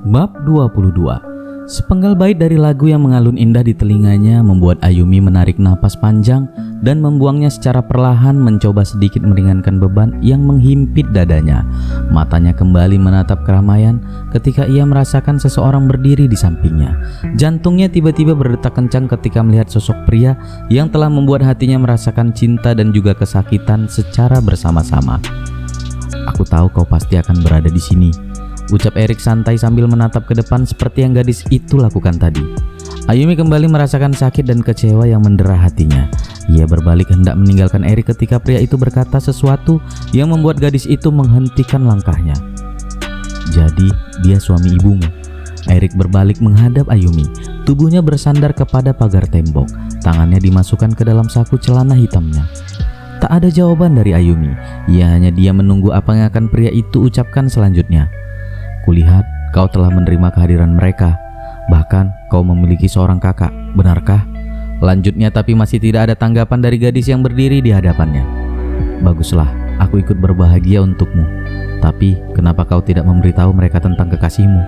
Bab 22. Sepenggal bait dari lagu yang mengalun indah di telinganya membuat Ayumi menarik napas panjang dan membuangnya secara perlahan, mencoba sedikit meringankan beban yang menghimpit dadanya. Matanya kembali menatap keramaian ketika ia merasakan seseorang berdiri di sampingnya. Jantungnya tiba-tiba berdetak kencang ketika melihat sosok pria yang telah membuat hatinya merasakan cinta dan juga kesakitan secara bersama-sama. "Aku tahu kau pasti akan berada di sini," ucap Erik santai sambil menatap ke depan seperti yang gadis itu lakukan tadi. Ayumi kembali merasakan sakit dan kecewa yang mendera hatinya. Ia berbalik hendak meninggalkan Erik ketika pria itu berkata sesuatu yang membuat gadis itu menghentikan langkahnya. "Jadi dia suami ibumu?" Erik berbalik menghadap Ayumi. Tubuhnya bersandar kepada pagar tembok. Tangannya dimasukkan ke dalam saku celana hitamnya. Tak ada jawaban dari Ayumi. Ia hanya diam menunggu apa yang akan pria itu ucapkan selanjutnya. "Kulihat kau telah menerima kehadiran mereka. Bahkan kau memiliki seorang kakak, benarkah?" Lanjutnya, tapi masih tidak ada tanggapan dari gadis yang berdiri di hadapannya. "Baguslah, aku ikut berbahagia untukmu. Tapi kenapa kau tidak memberitahu mereka tentang kekasihmu?"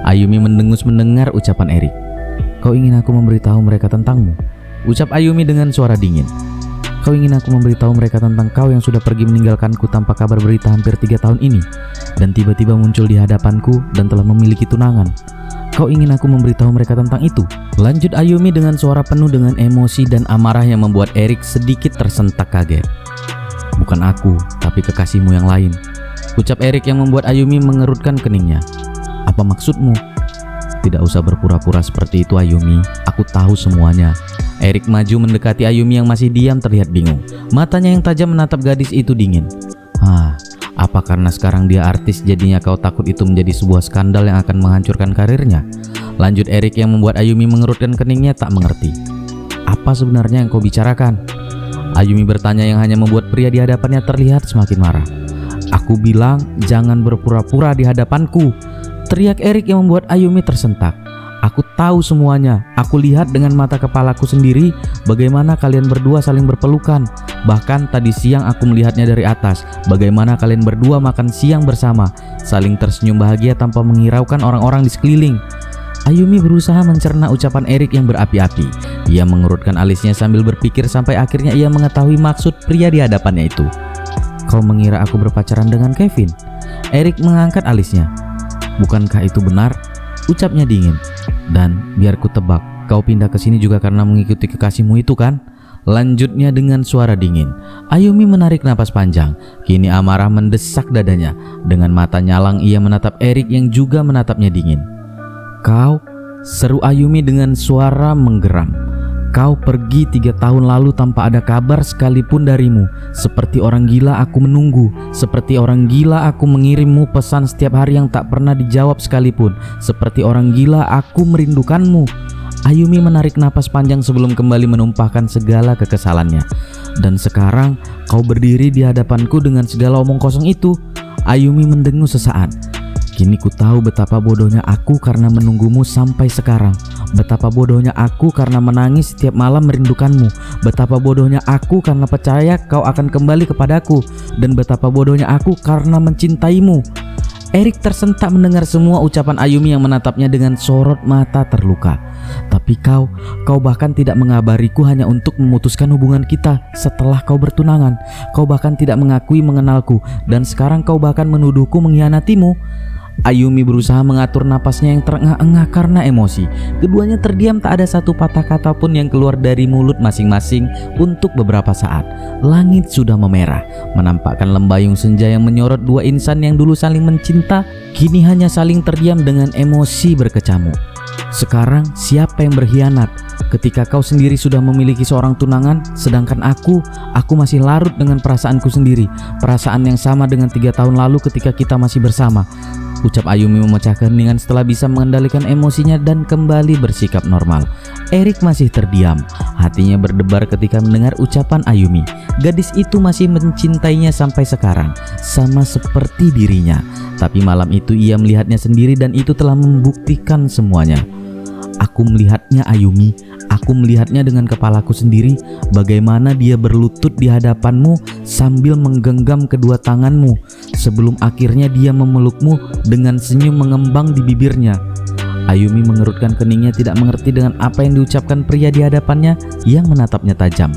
Ayumi mendengus mendengar ucapan Erik. "Kau ingin aku memberitahu mereka tentangmu?" ucap Ayumi dengan suara dingin. "Kau ingin aku memberitahu mereka tentang kau yang sudah pergi meninggalkanku tanpa kabar berita hampir 3 tahun ini, dan tiba-tiba muncul di hadapanku dan telah memiliki tunangan. Kau ingin aku memberitahu mereka tentang itu?" lanjut Ayumi dengan suara penuh dengan emosi dan amarah yang membuat Erik sedikit tersentak kaget. "Bukan aku, tapi kekasihmu yang lain," ucap Erik yang membuat Ayumi mengerutkan keningnya. "Apa maksudmu?" "Tidak usah berpura-pura seperti itu, Ayumi. Aku tahu semuanya." Erik maju mendekati Ayumi yang masih diam terlihat bingung. Matanya yang tajam menatap gadis itu dingin. Apa karena sekarang dia artis jadinya kau takut itu menjadi sebuah skandal yang akan menghancurkan karirnya?" lanjut Erik yang membuat Ayumi mengerutkan keningnya tak mengerti. "Apa sebenarnya yang kau bicarakan?" Ayumi bertanya yang hanya membuat pria di hadapannya terlihat semakin marah. "Aku bilang jangan berpura-pura di hadapanku," teriak Erik yang membuat Ayumi tersentak. "Aku tahu semuanya. Aku lihat dengan mata kepalaku sendiri bagaimana kalian berdua saling berpelukan. Bahkan tadi siang aku melihatnya dari atas, bagaimana kalian berdua makan siang bersama, saling tersenyum bahagia tanpa menghiraukan orang-orang di sekeliling." Ayumi berusaha mencerna ucapan Erik yang berapi-api. Ia mengerutkan alisnya sambil berpikir sampai akhirnya ia mengetahui maksud pria di hadapannya itu. "Kau mengira aku berpacaran dengan Kevin?" Erik mengangkat alisnya. "Bukankah itu benar?" ucapnya dingin. "Dan biar ku tebak, kau pindah ke sini juga karena mengikuti kekasihmu itu kan?" lanjutnya dengan suara dingin. Ayumi menarik napas panjang. Kini amarah mendesak dadanya. Dengan mata nyalang ia menatap Erik yang juga menatapnya dingin. "Kau," seru Ayumi dengan suara menggeram. "Kau pergi 3 tahun lalu tanpa ada kabar sekalipun darimu. Seperti orang gila aku menunggu. Seperti orang gila aku mengirimmu pesan setiap hari yang tak pernah dijawab sekalipun. Seperti orang gila aku merindukanmu." Ayumi menarik napas panjang sebelum kembali menumpahkan segala kekesalannya. "Dan sekarang kau berdiri di hadapanku dengan segala omong kosong itu." Ayumi mendengus sesaat. "Kini ku tahu betapa bodohnya aku karena menunggumu sampai sekarang. Betapa bodohnya aku karena menangis setiap malam merindukanmu. Betapa bodohnya aku karena percaya kau akan kembali kepadaku. Dan betapa bodohnya aku karena mencintaimu." Erik tersentak mendengar semua ucapan Ayumi yang menatapnya dengan sorot mata terluka. "Tapi kau bahkan tidak mengabariku hanya untuk memutuskan hubungan kita setelah kau bertunangan. Kau bahkan tidak mengakui mengenalku. Dan sekarang kau bahkan menuduhku mengkhianatimu." Ayumi berusaha mengatur napasnya yang terengah-engah karena emosi. Keduanya terdiam, tak ada satu patah kata pun yang keluar dari mulut masing-masing untuk beberapa saat. Langit sudah memerah, menampakkan lembayung senja yang menyorot dua insan yang dulu saling mencinta, kini hanya saling terdiam dengan emosi berkecamuk. "Sekarang siapa yang berkhianat? Ketika kau sendiri sudah memiliki seorang tunangan, sedangkan aku masih larut dengan perasaanku sendiri. Perasaan yang sama dengan 3 tahun lalu ketika kita masih bersama," ucap Ayumi memecah keheningan setelah bisa mengendalikan emosinya dan kembali bersikap normal. Erik masih terdiam. Hatinya berdebar ketika mendengar ucapan Ayumi. Gadis itu masih mencintainya sampai sekarang, sama seperti dirinya. Tapi malam itu ia melihatnya sendiri dan itu telah membuktikan semuanya. Aku melihatnya, Ayumi. Aku melihatnya dengan kepalaku sendiri, bagaimana dia berlutut di hadapanmu sambil menggenggam kedua tanganmu, sebelum akhirnya dia memelukmu dengan senyum mengembang di bibirnya. Ayumi mengerutkan keningnya, tidak mengerti dengan apa yang diucapkan pria di hadapannya yang menatapnya tajam.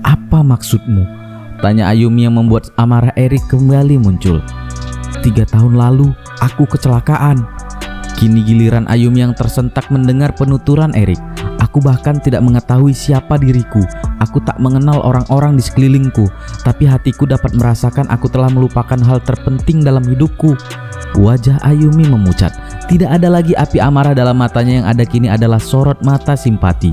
"Apa maksudmu?" tanya Ayumi yang membuat amarah Erik kembali muncul. 3 tahun lalu aku kecelakaan. Kini giliran Ayumi yang tersentak mendengar penuturan Erik. Aku bahkan tidak mengetahui siapa diriku. Aku tak mengenal orang-orang di sekelilingku, tapi hatiku dapat merasakan aku telah melupakan hal terpenting dalam hidupku. Wajah Ayumi memucat. Tidak ada lagi api amarah dalam matanya, yang ada kini adalah sorot mata simpati.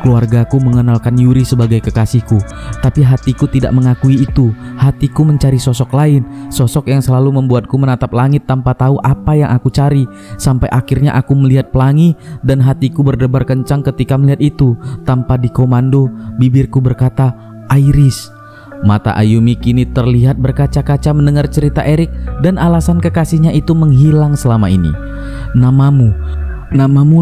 Keluargaku mengenalkan Yuri sebagai kekasihku, tapi hatiku tidak mengakui itu. Hatiku mencari sosok lain, sosok yang selalu membuatku menatap langit tanpa tahu apa yang aku cari. Sampai akhirnya aku melihat pelangi dan hatiku berdebar kencang ketika melihat itu. Tanpa dikomando, bibirku berkata, "Iris." Mata Ayumi kini terlihat berkaca-kaca mendengar cerita Erik dan alasan kekasihnya itu menghilang selama ini. Namamu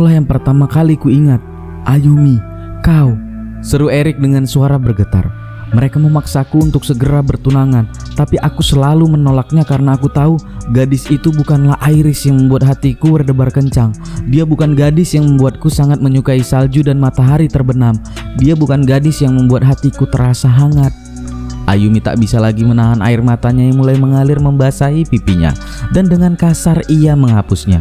lah yang pertama kali ku ingat. Ayumi, kau," seru Erik dengan suara bergetar. "Mereka memaksaku untuk segera bertunangan, tapi aku selalu menolaknya karena aku tahu gadis itu bukanlah Iris yang membuat hatiku berdebar kencang. Dia bukan gadis yang membuatku sangat menyukai salju dan matahari terbenam. Dia bukan gadis yang membuat hatiku terasa hangat." Ayumi tak bisa lagi menahan air matanya yang mulai mengalir membasahi pipinya, dan dengan kasar ia menghapusnya.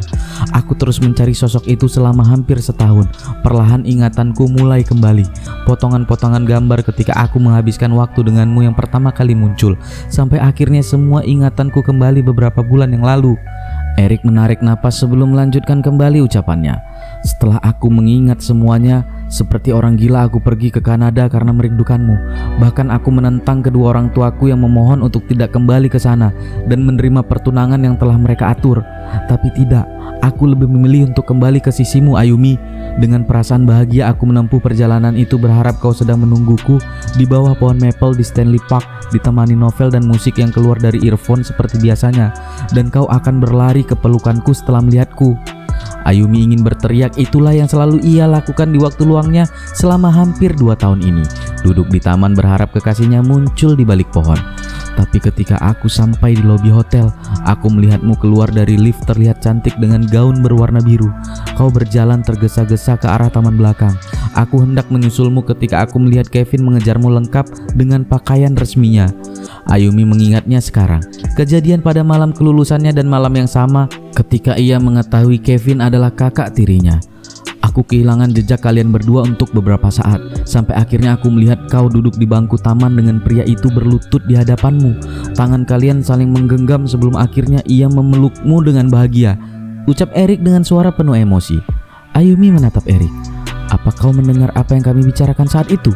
Aku terus mencari sosok itu selama hampir setahun. Perlahan ingatanku mulai kembali. Potongan-potongan gambar ketika aku menghabiskan waktu denganmu yang pertama kali muncul, sampai akhirnya semua ingatanku kembali beberapa bulan yang lalu. Erik menarik napas sebelum melanjutkan kembali ucapannya. "Setelah aku mengingat semuanya, seperti orang gila aku pergi ke Kanada karena merindukanmu. Bahkan aku menentang kedua orang tuaku yang memohon untuk tidak kembali ke sana dan menerima pertunangan yang telah mereka atur. Tapi tidak, aku lebih memilih untuk kembali ke sisimu, Ayumi. Dengan perasaan bahagia aku menempuh perjalanan itu, berharap kau sedang menungguku di bawah pohon maple di Stanley Park, ditemani novel dan musik yang keluar dari earphone seperti biasanya, dan kau akan berlari ke pelukanku setelah melihatku." Ayumi ingin berteriak, itulah yang selalu ia lakukan di waktu luangnya selama hampir 2 tahun ini. Duduk di taman berharap kekasihnya muncul di balik pohon. Tapi ketika aku sampai di lobi hotel, aku melihatmu keluar dari lift terlihat cantik dengan gaun berwarna biru. Kau berjalan tergesa-gesa ke arah taman belakang. Aku hendak menyusulmu ketika aku melihat Kevin mengejarmu lengkap dengan pakaian resminya. Ayumi mengingatnya sekarang. Kejadian pada malam kelulusannya dan malam yang sama ketika ia mengetahui Kevin adalah kakak tirinya. Aku kehilangan jejak kalian berdua untuk beberapa saat, sampai akhirnya aku melihat kau duduk di bangku taman dengan pria itu berlutut di hadapanmu. Tangan kalian saling menggenggam sebelum akhirnya ia memelukmu dengan bahagia, ucap Erik dengan suara penuh emosi. Ayumi menatap Erik. "Apa kau mendengar apa yang kami bicarakan saat itu?"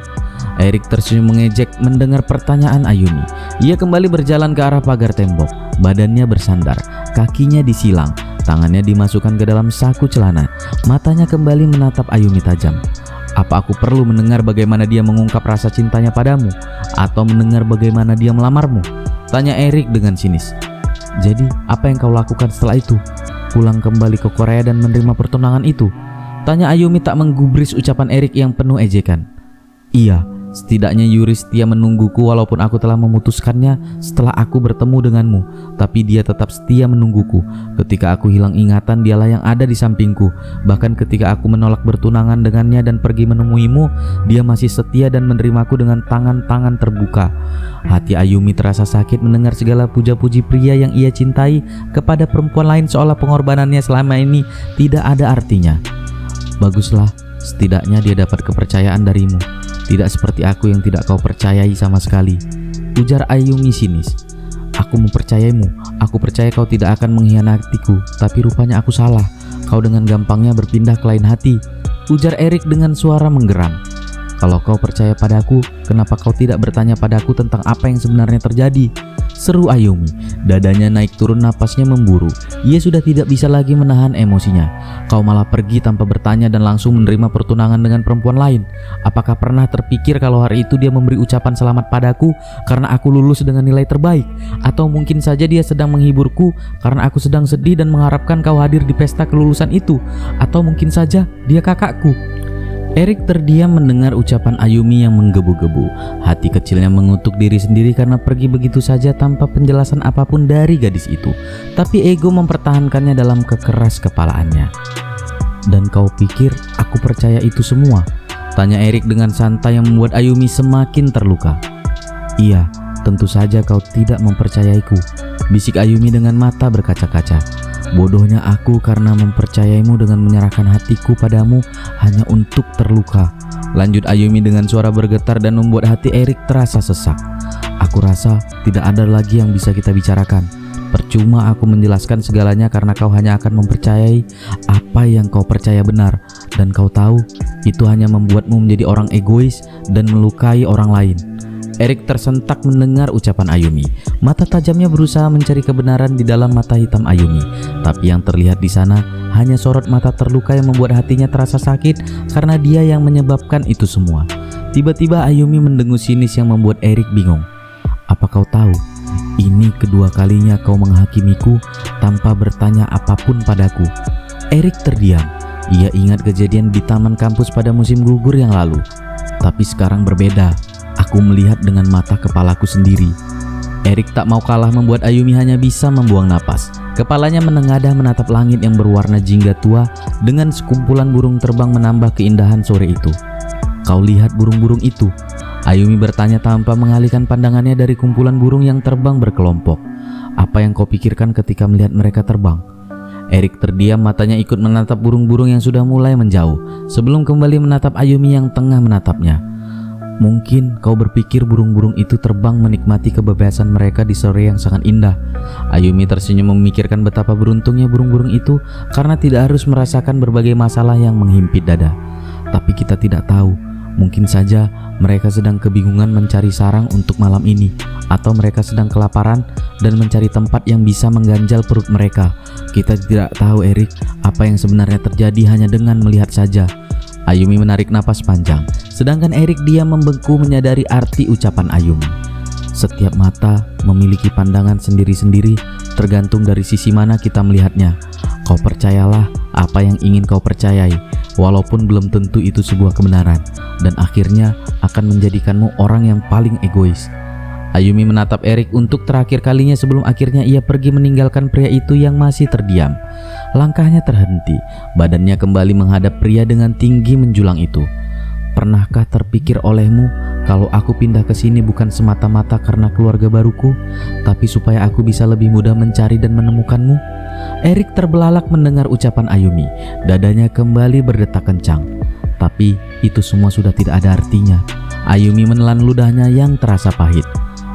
Erik tersenyum mengejek mendengar pertanyaan Ayumi. Ia kembali berjalan ke arah pagar tembok. Badannya bersandar, kakinya disilang, tangannya dimasukkan ke dalam saku celana. Matanya kembali menatap Ayumi tajam. "Apa aku perlu mendengar bagaimana dia mengungkap rasa cintanya padamu? Atau mendengar bagaimana dia melamarmu?" tanya Erik dengan sinis. "Jadi apa yang kau lakukan setelah itu? Pulang kembali ke Korea dan menerima pertunangan itu?" tanya Ayumi tak menggubris ucapan Erik yang penuh ejekan. "Iya, setidaknya Yuri setia menungguku walaupun aku telah memutuskannya setelah aku bertemu denganmu. Tapi dia tetap setia menungguku. Ketika aku hilang ingatan, dialah yang ada di sampingku. Bahkan ketika aku menolak bertunangan dengannya dan pergi menemuimu, dia masih setia dan menerimaku dengan tangan-tangan terbuka." Hati Ayumi terasa sakit mendengar segala puja-puji pria yang ia cintai kepada perempuan lain, seolah pengorbanannya selama ini tidak ada artinya. "Baguslah, setidaknya dia dapat kepercayaan darimu. Tidak seperti aku yang tidak kau percayai sama sekali," ujar Ayumi sinis. "Aku mempercayaimu. Aku percaya kau tidak akan mengkhianatiku. Tapi rupanya aku salah. Kau dengan gampangnya berpindah ke lain hati," ujar Erik dengan suara menggeram. "Kalau kau percaya padaku, kenapa kau tidak bertanya padaku tentang apa yang sebenarnya terjadi?" seru Ayumi. Dadanya naik turun, napasnya memburu. Ia sudah tidak bisa lagi menahan emosinya. Kau malah pergi tanpa bertanya dan langsung menerima pertunangan dengan perempuan lain. Apakah pernah terpikir kalau hari itu dia memberi ucapan selamat padaku karena aku lulus dengan nilai terbaik? Atau mungkin saja dia sedang menghiburku karena aku sedang sedih dan mengharapkan kau hadir di pesta kelulusan itu? Atau mungkin saja dia kakakku? Erik terdiam mendengar ucapan Ayumi yang menggebu-gebu. Hati kecilnya mengutuk diri sendiri karena pergi begitu saja tanpa penjelasan apapun dari gadis itu. Tapi ego mempertahankannya dalam kekeras kepalaannya. Dan kau pikir aku percaya itu semua? Tanya Erik dengan santai yang membuat Ayumi semakin terluka. Iya, tentu saja kau tidak mempercayaiku, bisik Ayumi dengan mata berkaca-kaca. Bodohnya aku karena mempercayaimu dengan menyerahkan hatiku padamu hanya untuk terluka, lanjut Ayumi dengan suara bergetar dan membuat hati Erik terasa sesak. Aku rasa tidak ada lagi yang bisa kita bicarakan. Percuma aku menjelaskan segalanya karena kau hanya akan mempercayai apa yang kau percaya benar. Dan kau tahu, itu hanya membuatmu menjadi orang egois dan melukai orang lain. Erik tersentak mendengar ucapan Ayumi. Mata tajamnya berusaha mencari kebenaran di dalam mata hitam Ayumi. Tapi yang terlihat di sana hanya sorot mata terluka yang membuat hatinya terasa sakit karena dia yang menyebabkan itu semua. Tiba-tiba Ayumi mendengus sinis yang membuat Erik bingung. Apa kau tahu, ini kedua kalinya kau menghakimiku tanpa bertanya apapun padaku. Erik terdiam. Ia ingat kejadian di taman kampus pada musim gugur yang lalu. Tapi sekarang berbeda. Aku melihat dengan mata kepalaku sendiri. Erik tak mau kalah membuat Ayumi hanya bisa membuang napas. Kepalanya menengadah menatap langit yang berwarna jingga tua dengan sekumpulan burung terbang menambah keindahan sore itu. Kau lihat burung-burung itu? Ayumi bertanya tanpa mengalihkan pandangannya dari kumpulan burung yang terbang berkelompok. Apa yang kau pikirkan ketika melihat mereka terbang? Erik terdiam, matanya ikut menatap burung-burung yang sudah mulai menjauh sebelum kembali menatap Ayumi yang tengah menatapnya. Mungkin kau berpikir burung-burung itu terbang menikmati kebebasan mereka di sore yang sangat indah. Ayumi tersenyum memikirkan betapa beruntungnya burung-burung itu karena tidak harus merasakan berbagai masalah yang menghimpit dada. Tapi kita tidak tahu, mungkin saja mereka sedang kebingungan mencari sarang untuk malam ini, atau mereka sedang kelaparan dan mencari tempat yang bisa mengganjal perut mereka. Kita tidak tahu Erik, apa yang sebenarnya terjadi hanya dengan melihat saja. Ayumi menarik napas panjang, sedangkan Erik diam membengku menyadari arti ucapan Ayumi. Setiap mata memiliki pandangan sendiri-sendiri, tergantung dari sisi mana kita melihatnya. Kau percayalah apa yang ingin kau percayai, walaupun belum tentu itu sebuah kebenaran, dan akhirnya akan menjadikanmu orang yang paling egois. Ayumi menatap Erik untuk terakhir kalinya sebelum akhirnya ia pergi meninggalkan pria itu yang masih terdiam. Langkahnya terhenti, badannya kembali menghadap pria dengan tinggi menjulang itu. Pernahkah terpikir olehmu kalau aku pindah ke sini bukan semata-mata karena keluarga baruku, tapi supaya aku bisa lebih mudah mencari dan menemukanmu? Erik terbelalak mendengar ucapan Ayumi. Dadanya kembali berdetak kencang. Tapi itu semua sudah tidak ada artinya. Ayumi menelan ludahnya yang terasa pahit.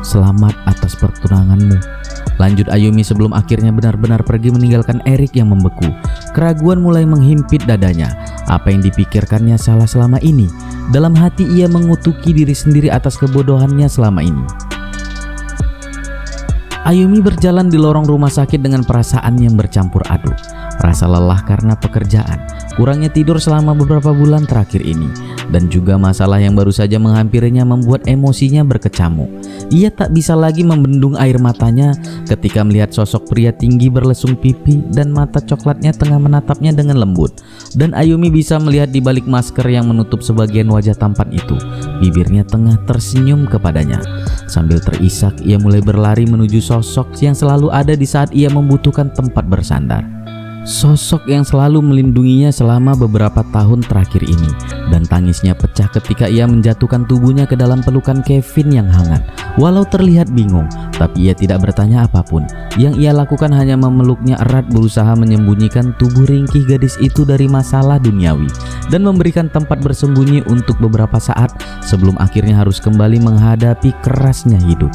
Selamat atas pertunanganmu, lanjut Ayumi sebelum akhirnya benar-benar pergi meninggalkan Erik yang membeku. Keraguan mulai menghimpit dadanya. Apa yang dipikirkannya salah selama ini? Dalam hati ia mengutuki diri sendiri atas kebodohannya selama ini. Ayumi berjalan di lorong rumah sakit dengan perasaan yang bercampur aduk. Rasa lelah karena pekerjaan, kurangnya tidur selama beberapa bulan terakhir ini, dan juga masalah yang baru saja menghampirinya membuat emosinya berkecamuk. Ia tak bisa lagi membendung air matanya ketika melihat sosok pria tinggi berlesung pipi dan mata coklatnya tengah menatapnya dengan lembut. Dan Ayumi bisa melihat di balik masker yang menutup sebagian wajah tampan itu, bibirnya tengah tersenyum kepadanya. Sambil terisak, ia mulai berlari menuju sosok yang selalu ada di saat ia membutuhkan tempat bersandar. Sosok yang selalu melindunginya selama beberapa tahun terakhir ini, dan tangisnya pecah ketika ia menjatuhkan tubuhnya ke dalam pelukan Kevin yang hangat. Walau terlihat bingung, tapi ia tidak bertanya apapun. Yang ia lakukan hanya memeluknya erat, berusaha menyembunyikan tubuh ringkih gadis itu dari masalah duniawi dan memberikan tempat bersembunyi untuk beberapa saat sebelum akhirnya harus kembali menghadapi kerasnya hidup.